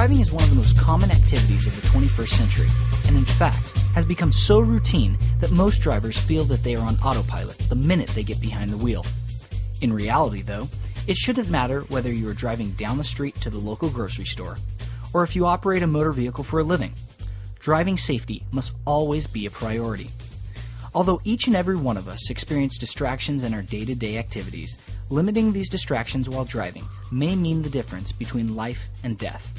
Driving is one of the most common activities of the 21st century, and in fact, has become so routine that most drivers feel that they are on autopilot the minute they get behind the wheel. In reality, though, it shouldn't matter whether you are driving down the street to the local grocery store, or if you operate a motor vehicle for a living. Driving safety must always be a priority. Although each and every one of us experience distractions in our day-to-day activities, limiting these distractions while driving may mean the difference between life and death.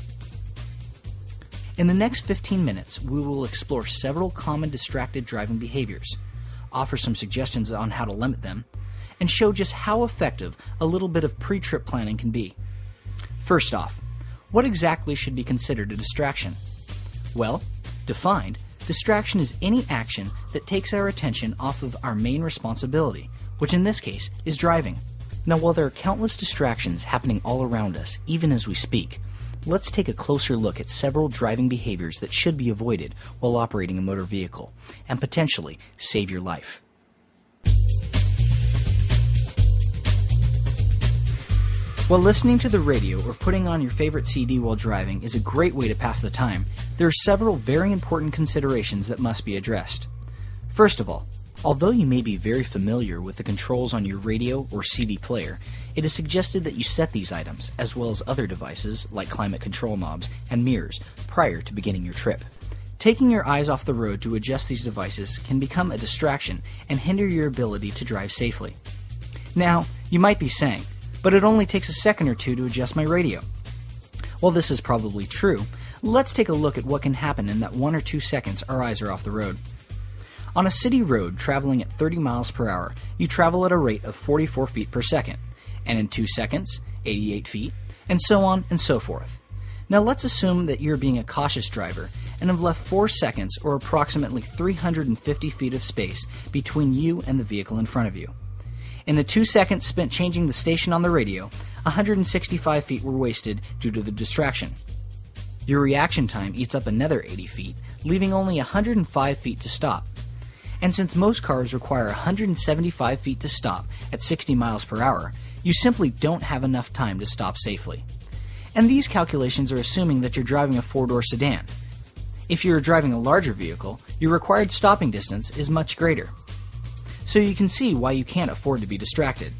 In the next 15 minutes, we will explore several common distracted driving behaviors, offer some suggestions on how to limit them, and show just how effective a little bit of pre-trip planning can be. First off, what exactly should be considered a distraction? Well, defined, distraction is any action that takes our attention off of our main responsibility, which in this case is driving. Now, while there are countless distractions happening all around us, even as we speak, let's take a closer look at several driving behaviors that should be avoided while operating a motor vehicle, and potentially save your life. While listening to the radio or putting on your favorite CD while driving is a great way to pass the time, there are several very important considerations that must be addressed. First of all, although you may be very familiar with the controls on your radio or CD player, it is suggested that you set these items, as well as other devices like climate control knobs and mirrors, prior to beginning your trip. Taking your eyes off the road to adjust these devices can become a distraction and hinder your ability to drive safely. Now, you might be saying, but it only takes a second or two to adjust my radio. While this is probably true, let's take a look at what can happen in that 1 or 2 seconds our eyes are off the road. On a city road traveling at 30 miles per hour, you travel at a rate of 44 feet per second, and in 2 seconds, 88 feet, and so on and so forth. Now let's assume that you're being a cautious driver and have left 4 seconds or approximately 350 feet of space between you and the vehicle in front of you. In the 2 seconds spent changing the station on the radio, 165 feet were wasted due to the distraction. Your reaction time eats up another 80 feet, leaving only 105 feet to stop. And since most cars require 175 feet to stop at 60 miles per hour, you simply don't have enough time to stop safely. And these calculations are assuming that you're driving a 4-door sedan. If you're driving a larger vehicle, your required stopping distance is much greater. So you can see why you can't afford to be distracted.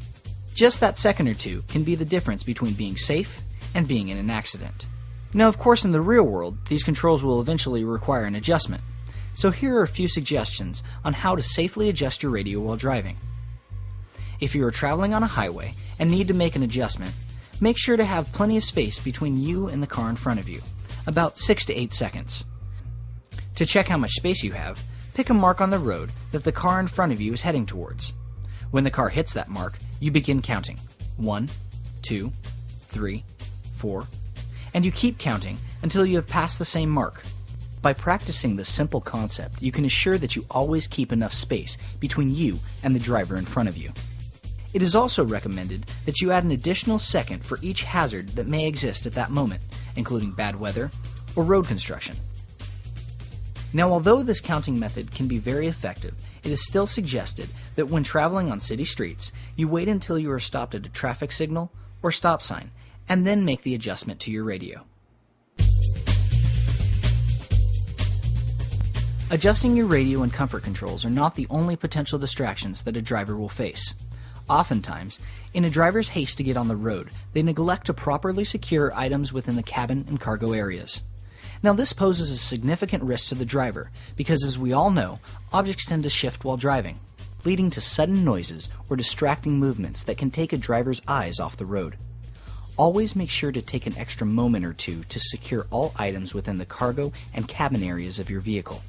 Just that second or two can be the difference between being safe and being in an accident. Now, of course, in the real world, these controls will eventually require an adjustment. So here are a few suggestions on how to safely adjust your radio while driving. If you are traveling on a highway and need to make an adjustment, make sure to have plenty of space between you and the car in front of you, about 6 to 8 seconds. To check how much space you have, pick a mark on the road that the car in front of you is heading towards. When the car hits that mark, you begin counting. 1, 2, 3, 4, and you keep counting until you have passed the same mark. By practicing this simple concept, you can assure that you always keep enough space between you and the driver in front of you. It is also recommended that you add an additional second for each hazard that may exist at that moment, including bad weather or road construction. Now, although this counting method can be very effective, it is still suggested that when traveling on city streets, you wait until you are stopped at a traffic signal or stop sign, and then make the adjustment to your radio. Adjusting your radio and comfort controls are not the only potential distractions that a driver will face. Oftentimes, in a driver's haste to get on the road, they neglect to properly secure items within the cabin and cargo areas. Now, this poses a significant risk to the driver because, as we all know, objects tend to shift while driving, leading to sudden noises or distracting movements that can take a driver's eyes off the road. Always make sure to take an extra moment or two to secure all items within the cargo and cabin areas of your vehicle.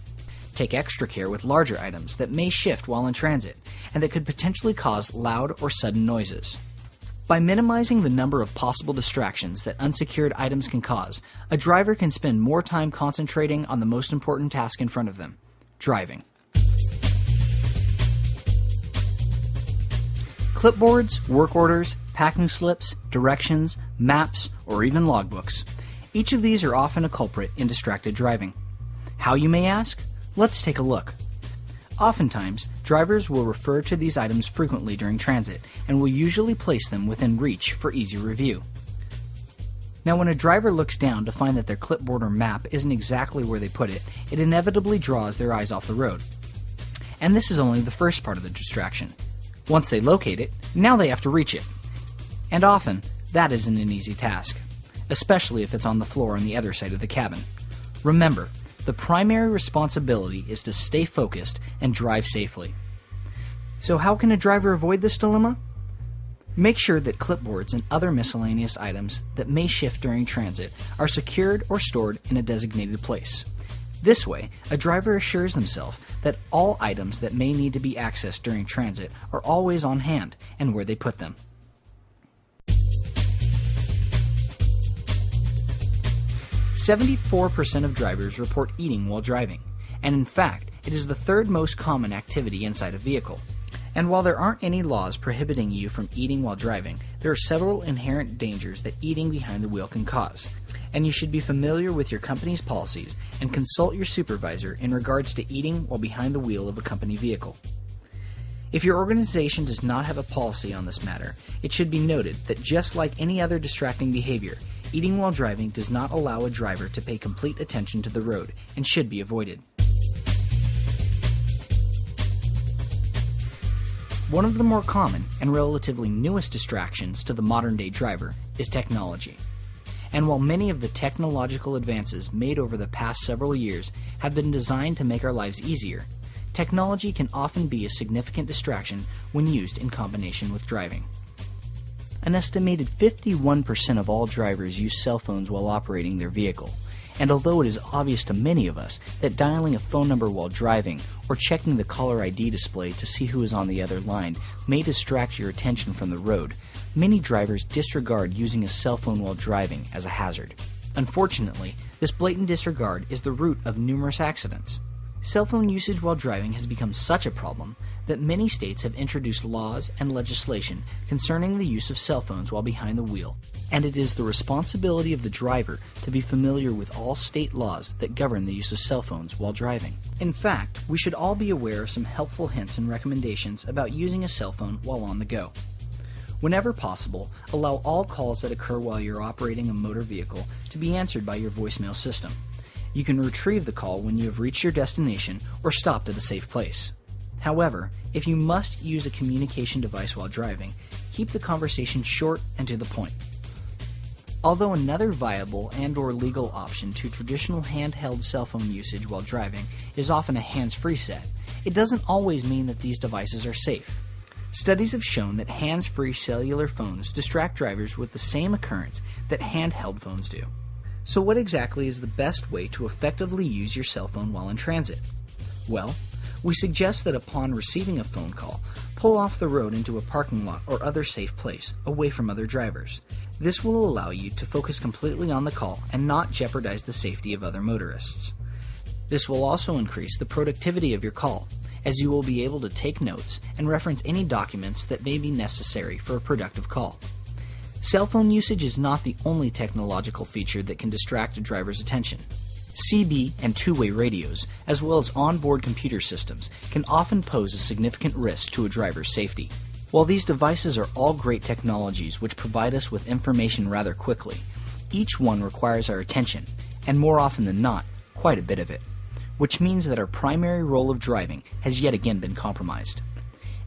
Take extra care with larger items that may shift while in transit and that could potentially cause loud or sudden noises. By minimizing the number of possible distractions that unsecured items can cause, a driver can spend more time concentrating on the most important task in front of them: driving. Clipboards, work orders, packing slips, directions, maps, or even logbooks. Each of these are often a culprit in distracted driving. How, you may ask? Let's take a look. Oftentimes, drivers will refer to these items frequently during transit and will usually place them within reach for easy review. Now, when a driver looks down to find that their clipboard or map isn't exactly where they put it, it inevitably draws their eyes off the road. And this is only the first part of the distraction. Once they locate it, now they have to reach it. And often, that isn't an easy task, especially if it's on the floor on the other side of the cabin. Remember, the primary responsibility is to stay focused and drive safely. So how can a driver avoid this dilemma? Make sure that clipboards and other miscellaneous items that may shift during transit are secured or stored in a designated place. This way, a driver assures themselves that all items that may need to be accessed during transit are always on hand and where they put them. "74% of drivers report eating while driving, and in fact, it is the third most common activity inside a vehicle. And while there aren't any laws prohibiting you from eating while driving, there are several inherent dangers that eating behind the wheel can cause, and you should be familiar with your company's policies and consult your supervisor in regards to eating while behind the wheel of a company vehicle. If your organization does not have a policy on this matter, it should be noted that just like any other distracting behavior, eating while driving does not allow a driver to pay complete attention to the road and should be avoided. One of the more common and relatively newest distractions to the modern-day driver is technology. And while many of the technological advances made over the past several years have been designed to make our lives easier, technology can often be a significant distraction when used in combination with driving. An estimated 51% of all drivers use cell phones while operating their vehicle. And although it is obvious to many of us that dialing a phone number while driving or checking the caller ID display to see who is on the other line may distract your attention from the road, many drivers disregard using a cell phone while driving as a hazard. Unfortunately, this blatant disregard is the root of numerous accidents. Cell phone usage while driving has become such a problem that many states have introduced laws and legislation concerning the use of cell phones while behind the wheel, and it is the responsibility of the driver to be familiar with all state laws that govern the use of cell phones while driving. In fact, we should all be aware of some helpful hints and recommendations about using a cell phone while on the go. Whenever possible, allow all calls that occur while you're operating a motor vehicle to be answered by your voicemail system. You can retrieve the call when you have reached your destination or stopped at a safe place. However, if you must use a communication device while driving, keep the conversation short and to the point. Although another viable and/or legal option to traditional handheld cell phone usage while driving is often a hands-free set, it doesn't always mean that these devices are safe. Studies have shown that hands-free cellular phones distract drivers with the same occurrence that handheld phones do. So what exactly is the best way to effectively use your cell phone while in transit? Well, we suggest that upon receiving a phone call, pull off the road into a parking lot or other safe place, away from other drivers. This will allow you to focus completely on the call and not jeopardize the safety of other motorists. This will also increase the productivity of your call, as you will be able to take notes and reference any documents that may be necessary for a productive call. Cell phone usage is not the only technological feature that can distract a driver's attention. CB and two-way radios, as well as onboard computer systems, can often pose a significant risk to a driver's safety. While these devices are all great technologies which provide us with information rather quickly, each one requires our attention, and more often than not, quite a bit of it, which means that our primary role of driving has yet again been compromised.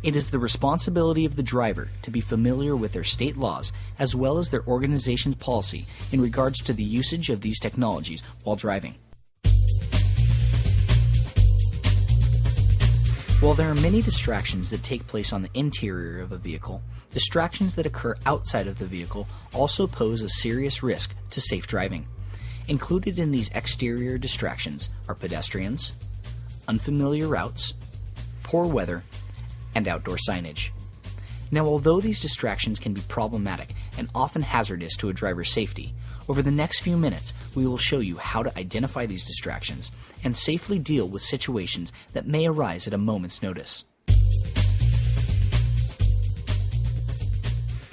It is the responsibility of the driver to be familiar with their state laws as well as their organization's policy in regards to the usage of these technologies while driving. While there are many distractions that take place on the interior of a vehicle, distractions that occur outside of the vehicle also pose a serious risk to safe driving. Included in these exterior distractions are pedestrians, unfamiliar routes, poor weather, and outdoor signage. Now, although these distractions can be problematic and often hazardous to a driver's safety, over the next few minutes we will show you how to identify these distractions and safely deal with situations that may arise at a moment's notice.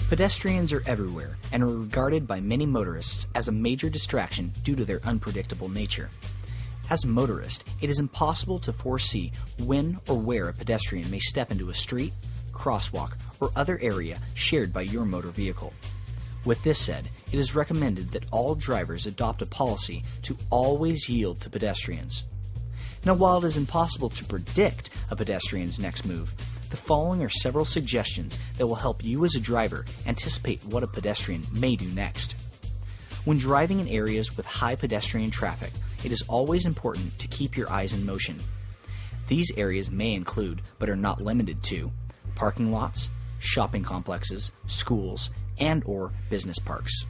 Pedestrians are everywhere and are regarded by many motorists as a major distraction due to their unpredictable nature. As a motorist, it is impossible to foresee when or where a pedestrian may step into a street, crosswalk, or other area shared by your motor vehicle. With this said, it is recommended that all drivers adopt a policy to always yield to pedestrians. Now, while it is impossible to predict a pedestrian's next move, the following are several suggestions that will help you as a driver anticipate what a pedestrian may do next. When driving in areas with high pedestrian traffic, it is always important to keep your eyes in motion. These areas may include, but are not limited to, parking lots, shopping complexes, schools, and/or business parks.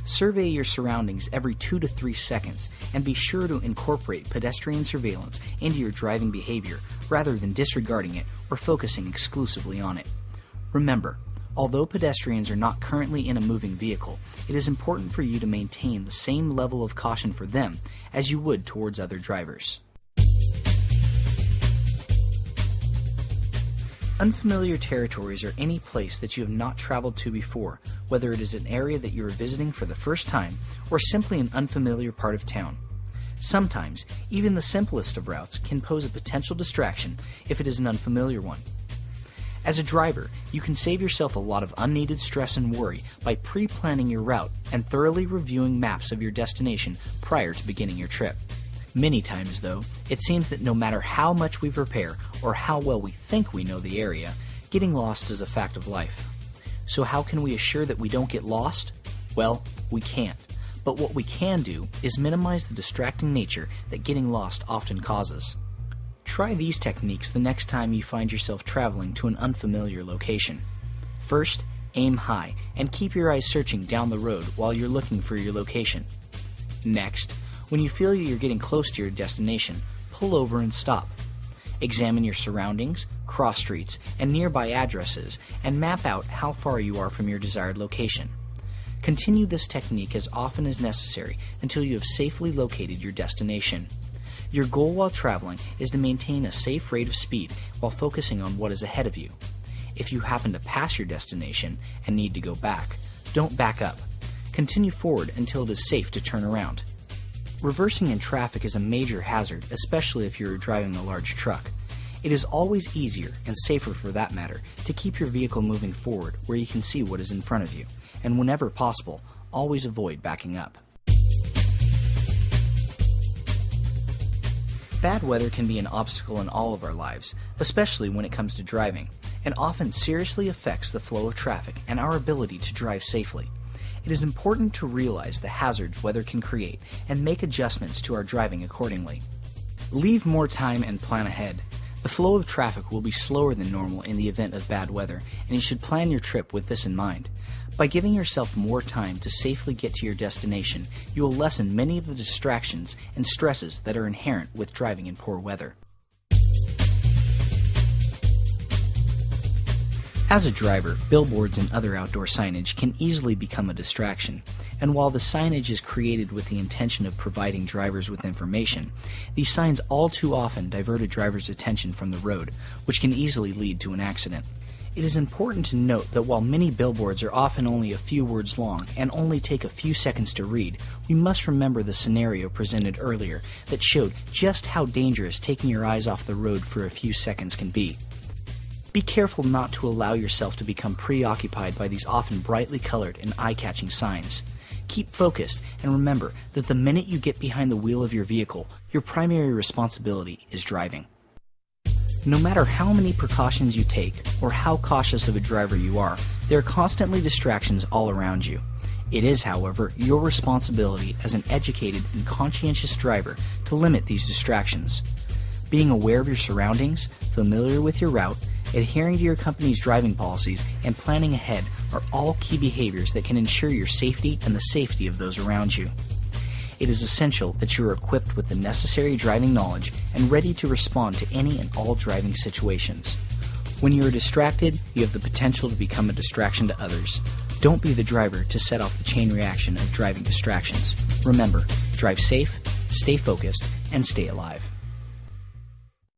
Survey your surroundings every 2 to 3 seconds and be sure to incorporate pedestrian surveillance into your driving behavior rather than disregarding it or focusing exclusively on it. Remember, although pedestrians are not currently in a moving vehicle, it is important for you to maintain the same level of caution for them as you would towards other drivers. Unfamiliar territories are any place that you have not traveled to before, whether it is an area that you are visiting for the first time or simply an unfamiliar part of town. Sometimes, even the simplest of routes can pose a potential distraction if it is an unfamiliar one. As a driver, you can save yourself a lot of unneeded stress and worry by pre-planning your route and thoroughly reviewing maps of your destination prior to beginning your trip. Many times, though, it seems that no matter how much we prepare or how well we think we know the area, getting lost is a fact of life. So how can we assure that we don't get lost? Well, we can't. But what we can do is minimize the distracting nature that getting lost often causes. Try these techniques the next time you find yourself traveling to an unfamiliar location. First, aim high and keep your eyes searching down the road while you're looking for your location. Next, when you feel you're getting close to your destination, pull over and stop. Examine your surroundings, cross streets, and nearby addresses, and map out how far you are from your desired location. Continue this technique as often as necessary until you have safely located your destination. Your goal while traveling is to maintain a safe rate of speed while focusing on what is ahead of you. If you happen to pass your destination and need to go back, don't back up. Continue forward until it is safe to turn around. Reversing in traffic is a major hazard, especially if you're driving a large truck. It is always easier, and safer for that matter, to keep your vehicle moving forward where you can see what is in front of you, and whenever possible, always avoid backing up. Bad weather can be an obstacle in all of our lives, especially when it comes to driving, and often seriously affects the flow of traffic and our ability to drive safely. It is important to realize the hazards weather can create and make adjustments to our driving accordingly. Leave more time and plan ahead. The flow of traffic will be slower than normal in the event of bad weather, and you should plan your trip with this in mind. By giving yourself more time to safely get to your destination, you will lessen many of the distractions and stresses that are inherent with driving in poor weather. As a driver, billboards and other outdoor signage can easily become a distraction, and while the signage is created with the intention of providing drivers with information, these signs all too often divert a driver's attention from the road, which can easily lead to an accident. It is important to note that while many billboards are often only a few words long and only take a few seconds to read, we must remember the scenario presented earlier that showed just how dangerous taking your eyes off the road for a few seconds can be. Be careful not to allow yourself to become preoccupied by these often brightly colored and eye-catching signs. Keep focused and remember that the minute you get behind the wheel of your vehicle, your primary responsibility is driving. No matter how many precautions you take or how cautious of a driver you are, there are constantly distractions all around you. It is, however, your responsibility as an educated and conscientious driver to limit these distractions. Being aware of your surroundings, familiar with your route, adhering to your company's driving policies, and planning ahead are all key behaviors that can ensure your safety and the safety of those around you. It is essential that you are equipped with the necessary driving knowledge and ready to respond to any and all driving situations. When you are distracted, you have the potential to become a distraction to others. Don't be the driver to set off the chain reaction of driving distractions. Remember, drive safe, stay focused, and stay alive.